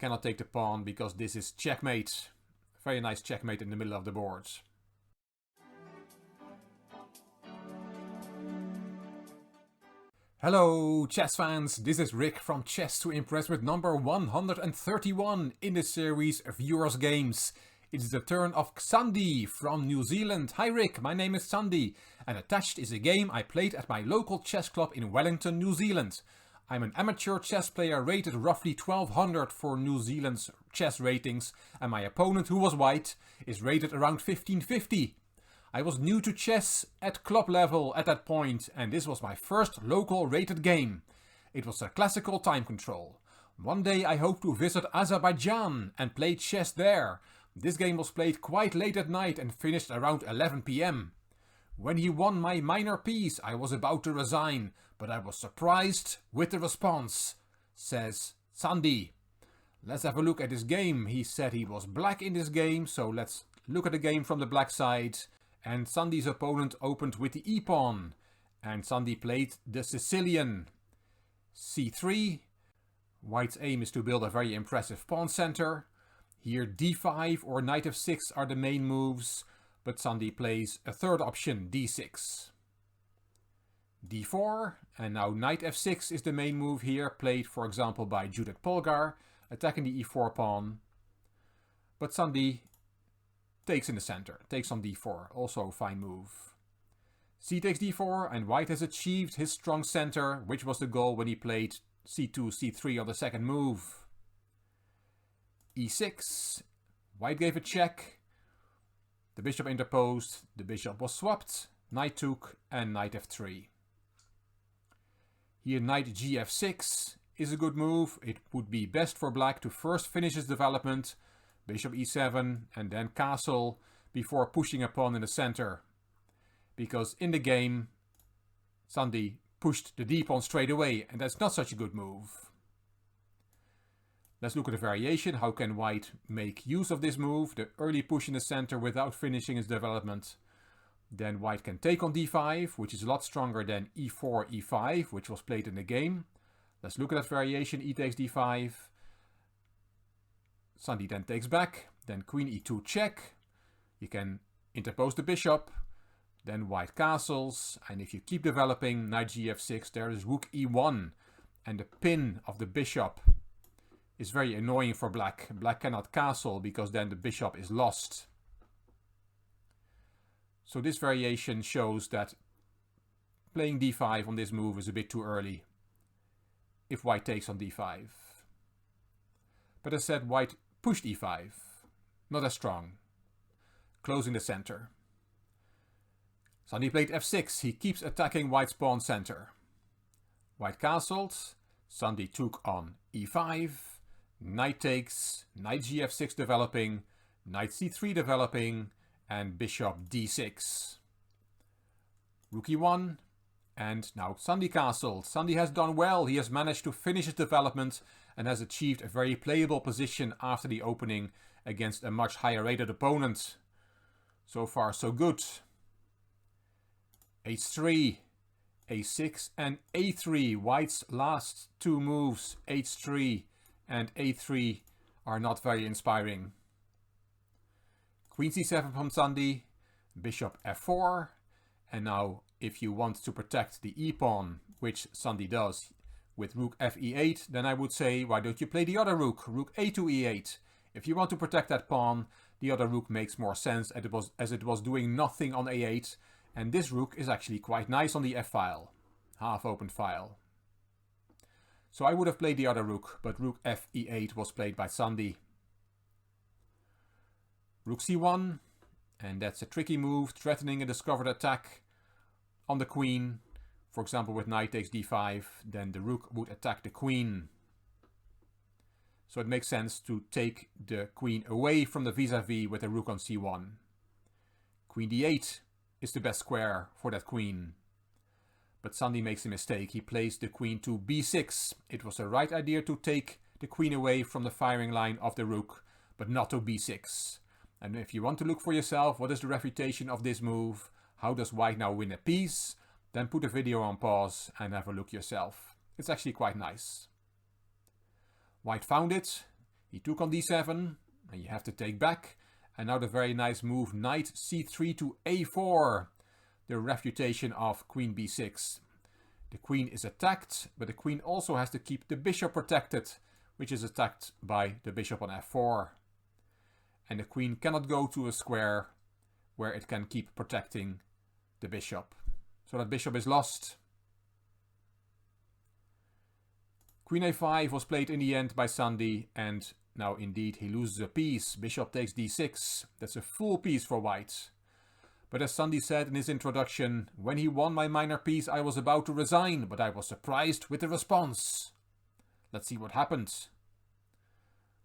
cannot take the pawn because this is checkmate. Very nice checkmate in the middle of the board. Hello chess fans, this is Rick from Chess to Impress with number 131 in the series Viewers Games. It is the turn of Xandi from New Zealand. Hi Rick, my name is Xandi and attached is a game I played at my local chess club in Wellington, New Zealand. I'm an amateur chess player rated roughly 1200 for New Zealand's chess ratings and my opponent, who was white, is rated around 1550. I was new to chess at club level at that point and this was my first local rated game. It was a classical time control. One day I hope to visit Azerbaijan and play chess there. This game was played quite late at night and finished around 11 PM. When he won my minor piece I was about to resign, but I was surprised with the response, says Xandi. Let's have a look at this game. He said he was black in this game, so let's look at the game from the black side. And Xandi's opponent opened with the e-pawn. And Xandi played the Sicilian. c3. White's aim is to build a very impressive pawn center. Here d5 or knight f6 are the main moves. But Xandi plays a third option, d6. d4. And now knight f6 is the main move here. Played for example by Judith Polgar. Attacking the e4 pawn. But Xandi takes in the center, takes on d4, also a fine move. C takes d4 and White has achieved his strong center, which was the goal when he played c2, c3 on the second move. e6, White gave a check, the bishop interposed, the bishop was swapped, knight took and knight f3. Here knight gf6 is a good move. It would be best for black to first finish his development, bishop e7 and then castle before pushing a pawn in the center. Because in the game, Xandi pushed the d-pawn straight away and that's not such a good move. Let's look at the variation. How can White make use of this move? The early push in the center without finishing his development. Then White can take on d5, which is a lot stronger than e4, e5, which was played in the game. Let's look at that variation. E takes d5. Xandi then takes back, then queen e2 check. You can interpose the bishop, then White castles, and if you keep developing knight gf6, there is rook e1, and the pin of the bishop is very annoying for black. Black cannot castle because then the bishop is lost. So this variation shows that playing d5 on this move is a bit too early if White takes on d5. But as said, White pushed e5, not as strong, closing the center. Xandi played f6, he keeps attacking White's pawn center. White castled, Xandi took on e5, knight takes, knight gf6 developing, knight c3 developing, and bishop d6. Rook e1, and now Xandi castled. Xandi has done well, he has managed to finish his development and has achieved a very playable position after the opening against a much higher rated opponent. So far so good. h3, a6 and a3. White's last two moves, h3 and a3, are not very inspiring. Queen c7 from Xandi, bishop f4, and now if you want to protect the e-pawn, which Xandi does, with rook fe8, then I would say, why don't you play the other rook, rook a2 e8. If you want to protect that pawn, the other rook makes more sense as it was doing nothing on a8, and this rook is actually quite nice on the f-file, half-opened file. So I would have played the other rook, but rook fe8 was played by Xandi. Rook c1, and that's a tricky move, threatening a discovered attack on the queen. For example, with knight takes d5, then the rook would attack the queen. So it makes sense to take the queen away from the vis-a-vis with the rook on c1. Queen d8 is the best square for that queen. But Xandi makes a mistake. He plays the queen to b6. It was the right idea to take the queen away from the firing line of the rook, but not to b6. And if you want to look for yourself, what is the refutation of this move? How does White now win a piece? Then put the video on pause and have a look yourself. It's actually quite nice. White found it. He took on d7, and you have to take back. And now the very nice move, knight c3 to a4. The refutation of queen b6. The queen is attacked, but the queen also has to keep the bishop protected, which is attacked by the bishop on f4. And the queen cannot go to a square where it can keep protecting the bishop. So that bishop is lost. Queen a5 was played in the end by Sandy, and now indeed he loses a piece. Bishop takes d6. That's a full piece for white. But as Sandy said in his introduction, when he won my minor piece I was about to resign, but I was surprised with the response. Let's see what happens.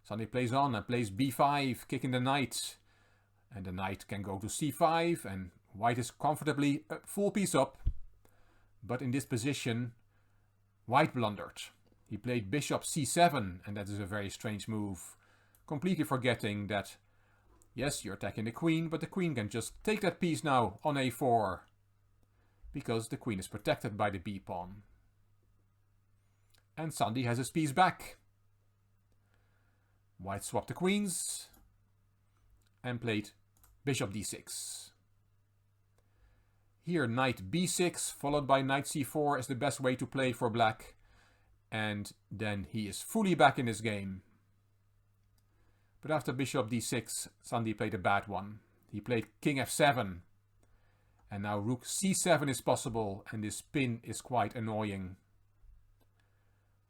Sandy plays on and plays b5, kicking the knight. And the knight can go to c5, and white is comfortably a full piece up. But in this position, white blundered. He played bishop c7, and that is a very strange move. Completely forgetting that, yes, you're attacking the queen, but the queen can just take that piece now on a4. Because the queen is protected by the b-pawn. And Sandy has his piece back. White swapped the queens and played bishop d6. Here knight b6 followed by knight c4 is the best way to play for black. And then he is fully back in this game. But after bishop d6, Sandy played a bad one. He played king f7. And now rook c7 is possible, and this pin is quite annoying.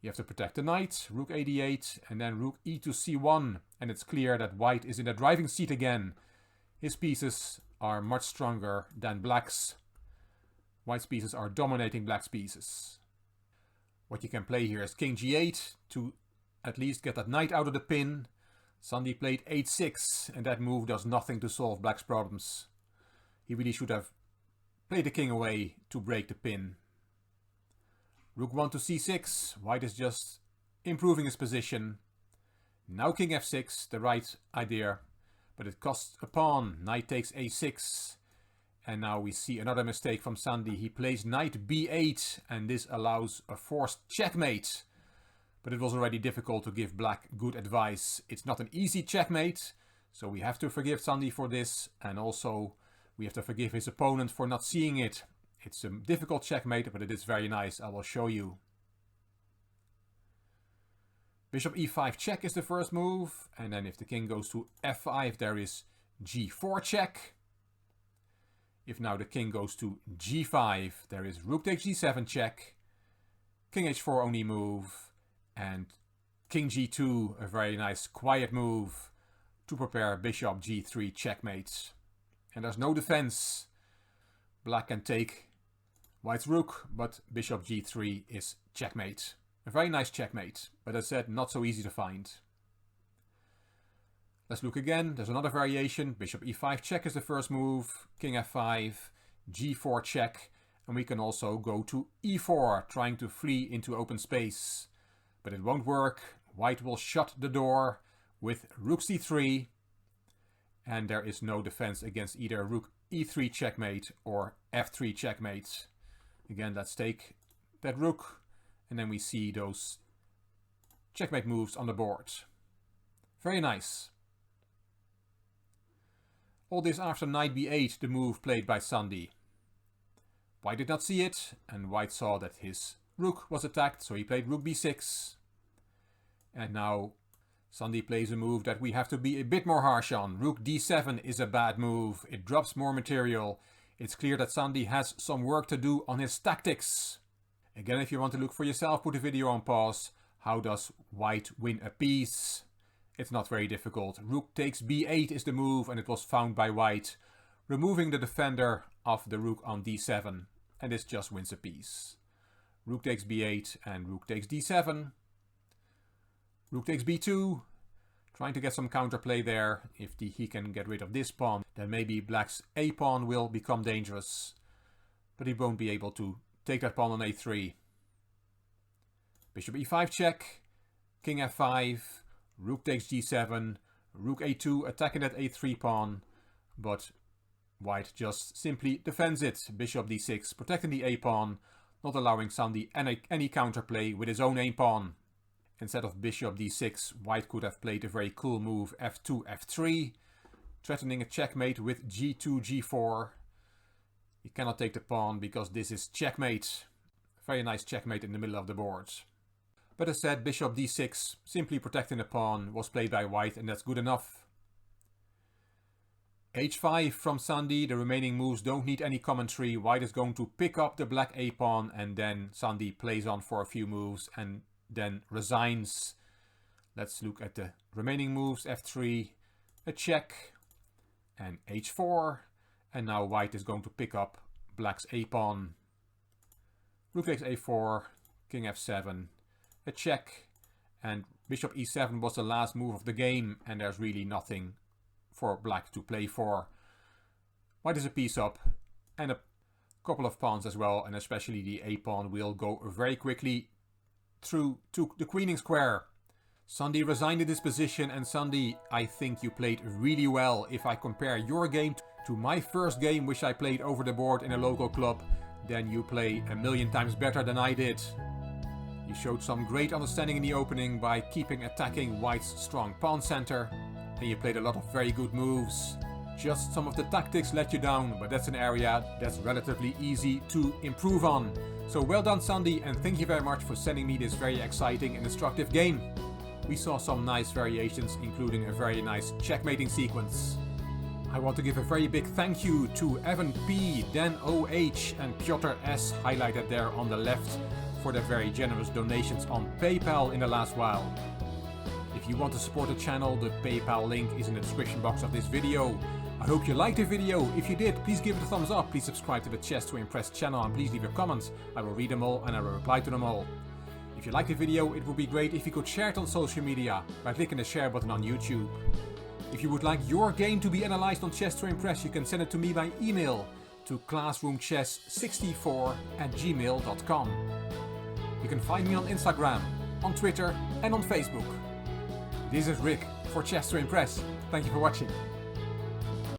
You have to protect the knight, rook a d8, and then rook e to c1. And it's clear that white is in the driving seat again. His pieces are much stronger than black's. White's pieces are dominating black's pieces. What you can play here is king g8 to at least get that knight out of the pin. Sandy played h6, and that move does nothing to solve black's problems. He really should have played the king away to break the pin. Rook 1 to c6. White is just improving his position. Now king f6, the right idea, but it costs a pawn. Knight takes a6. And now we see another mistake from Sandy. He plays knight b8, and this allows a forced checkmate. But it was already difficult to give black good advice. It's not an easy checkmate, so we have to forgive Sandy for this. And also, we have to forgive his opponent for not seeing it. It's a difficult checkmate, but it is very nice. I will show you. Bishop e5 check is the first move. And then if the king goes to f5, there is g4 check. If now the king goes to g5, there is rook takes g7 check, king h4 only move, and king g2, a very nice quiet move to prepare bishop g3 checkmate. And there's no defense. Black can take white's rook, but bishop g3 is checkmate. A very nice checkmate, but as I said, not so easy to find. Let's look again. There's another variation. Bishop e5 check is the first move. King f5, g4 check. And we can also go to e4, trying to flee into open space. But it won't work. White will shut the door with rook c3. And there is no defense against either rook e3 checkmate or f3 checkmate. Again, let's take that rook. And then we see those checkmate moves on the board. Very nice. All this after knight b8, the move played by Sandy. White did not see it, and white saw that his rook was attacked, so he played rook b6. And now Sandy plays a move that we have to be a bit more harsh on. Rook d7 is a bad move. It drops more material. It's clear that Sandy has some work to do on his tactics. Again, if you want to look for yourself, put the video on pause. How does white win a piece? It's not very difficult. Rook takes b8 is the move, and it was found by white, removing the defender of the rook on d7, and this just wins a piece. Rook takes b8 and rook takes d7. Rook takes b2, trying to get some counterplay there. If he can get rid of this pawn, then maybe black's a pawn will become dangerous, but he won't be able to take that pawn on a3. Bishop e5 check, king f5, rook takes g7, rook a2 attacking that a3 pawn, but white just simply defends it. Bishop d6 protecting the a pawn, not allowing Sandy any counterplay with his own a pawn. Instead of bishop d6, white could have played a very cool move f2, f3, threatening a checkmate with g2, g4. You cannot take the pawn because this is checkmate. Very nice checkmate in the middle of the board. But as said, bishop d6, simply protecting the pawn, was played by white, and that's good enough. h5 from Sandy. The remaining moves don't need any commentary. White is going to pick up the black a-pawn, and then Sandy plays on for a few moves and then resigns. Let's look at the remaining moves. f3, a check, and h4. And now white is going to pick up black's a-pawn. Rook takes a4, king f7, a check, and bishop e7 was the last move of the game, and there's really nothing for black to play for. White is a piece up, and a couple of pawns as well, and especially the a-pawn will go very quickly through to the queening square. Sandy resigned in this position, and Sandy, I think you played really well. If I compare your game to my first game, which I played over the board in a local club, then you play a million times better than I did. You showed some great understanding in the opening by keeping attacking white's strong pawn center, and you played a lot of very good moves. Just some of the tactics let you down, but that's an area that's relatively easy to improve on. So well done, Sandy, and thank you very much for sending me this very exciting and instructive game. We saw some nice variations, including a very nice checkmating sequence. I want to give a very big thank you to Evan P, Dan OH and Piotr S, highlighted there on the left, for their very generous donations on PayPal in the last while. If you want to support the channel, the PayPal link is in the description box of this video. I hope you liked the video. If you did, please give it a thumbs up, please subscribe to the Chess to Impress channel, and please leave your comments. I will read them all and I will reply to them all. If you liked the video, it would be great if you could share it on social media by clicking the share button on YouTube. If you would like your game to be analyzed on Chess to Impress, you can send it to me by email to classroomchess64@gmail.com. You can find me on Instagram, on Twitter and on Facebook. This is Rick for Chess to Impress. Thank you for watching.